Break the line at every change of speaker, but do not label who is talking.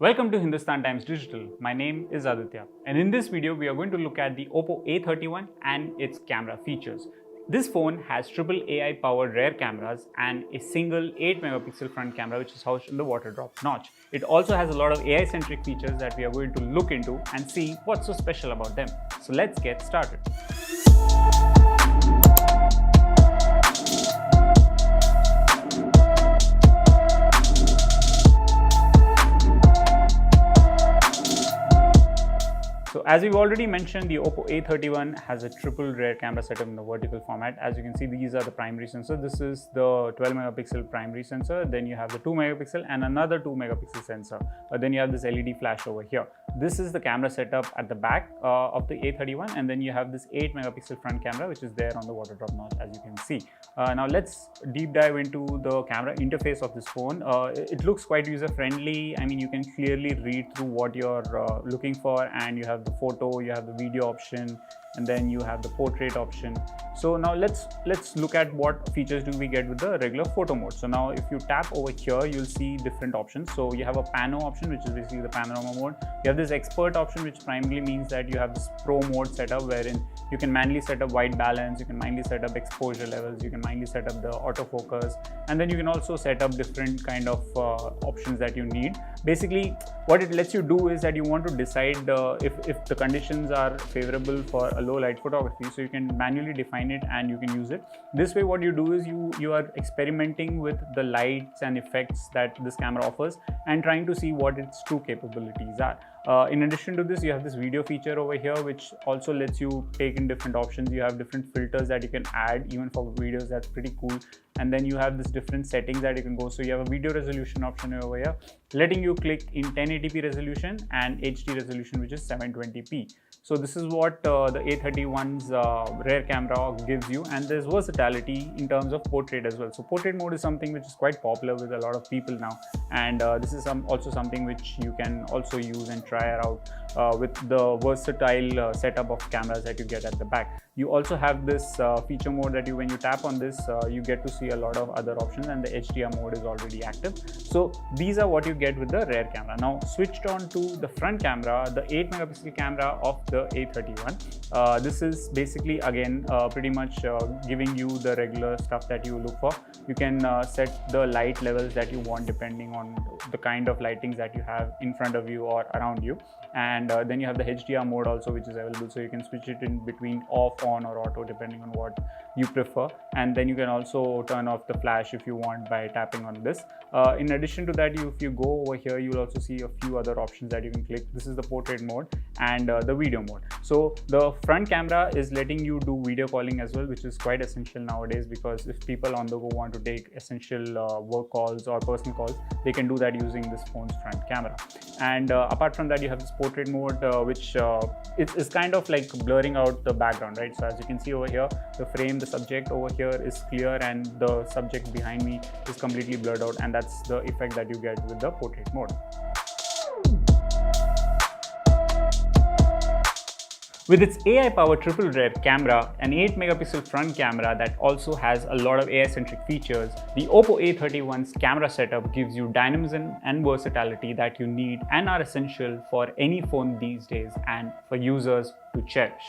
Welcome to Hindustan Times Digital. My name is Aditya, and in this video we are going to look at the Oppo A31 and its camera features. This phone has triple AI powered rear cameras and a single 8 megapixel front camera which is housed in the water drop notch. It also has a lot of AI centric features that we are going to look into and see what's so special about them. So let's get started. So as we've already mentioned, the Oppo A31 has a triple rear camera setup in the vertical format. As you can see, these are the primary sensors. This is the 12 megapixel primary sensor. Then you have the 2 megapixel and another 2 megapixel sensor. Then you have this LED flash over here. This is the camera setup at the back of the A31, and then you have this 8 megapixel front camera which is there on the water drop notch, as you can see. Now let's deep dive into the camera interface of this phone. It looks quite user friendly. I mean, you can clearly read through what you're looking for, and you have the photo, you have the video option, and then you have the portrait option. So now let's look at what features do we get with the regular photo mode. So now if you tap over here, you'll see different options. So you have a pano option, which is basically the panorama mode. You have this expert option, which primarily means that you have this pro mode setup, wherein you can manually set up white balance, you can manually set up exposure levels, you can manually set up the autofocus, and then you can also set up different kind of options that you need. Basically, what it lets you do is that you want to decide if the conditions are favorable for a low light photography, so you can manually define it and you can use it. This way what you do is you are experimenting with the lights and effects that this camera offers and trying to see what its true capabilities are. In addition to this, you have this video feature over here which also lets you take in different options. You have different filters that you can add even for videos. That's pretty cool. And then you have this different settings that you can go. So you have a video resolution option over here letting you click in 1080p resolution and HD resolution, which is 720p. So this is what the A31's rear camera gives you, and there's versatility in terms of portrait as well. So portrait mode is something which is quite popular with a lot of people now, and this is also something which you can also use and try out with the versatile setup of cameras that you get at the back. You also have this feature mode that when you tap on this, you get to see a lot of other options, and the HDR mode is already active. So these are what you get with the rear camera. Now switched on to the front camera, the 8 megapixel camera of the A31. This is basically again pretty much giving you the regular stuff that you look for. You can set the light levels that you want depending on the kind of lightings that you have in front of you or around you. And then you have the HDR mode also, which is available, so you can switch it in between off, on, or auto depending on what you prefer. And then you can also turn off the flash if you want by tapping on this. In addition to that, if you go over here, you'll also see a few other options that you can click. This is the portrait mode and the video mode. So the front camera is letting you do video calling as well, which is quite essential nowadays, because if people on the go want to take essential work calls or personal calls, they can do that using this phone's front camera. And apart from that, you have this portrait mode, which is kind of like blurring out the background, right? So as you can see over here, the frame, the subject over here is clear, and the subject behind me is completely blurred out, and that's the effect that you get with the portrait mode. With its AI-powered triple rear camera, an 8 megapixel front camera that also has a lot of AI-centric features, the Oppo A31's camera setup gives you dynamism and versatility that you need and are essential for any phone these days and for users to cherish.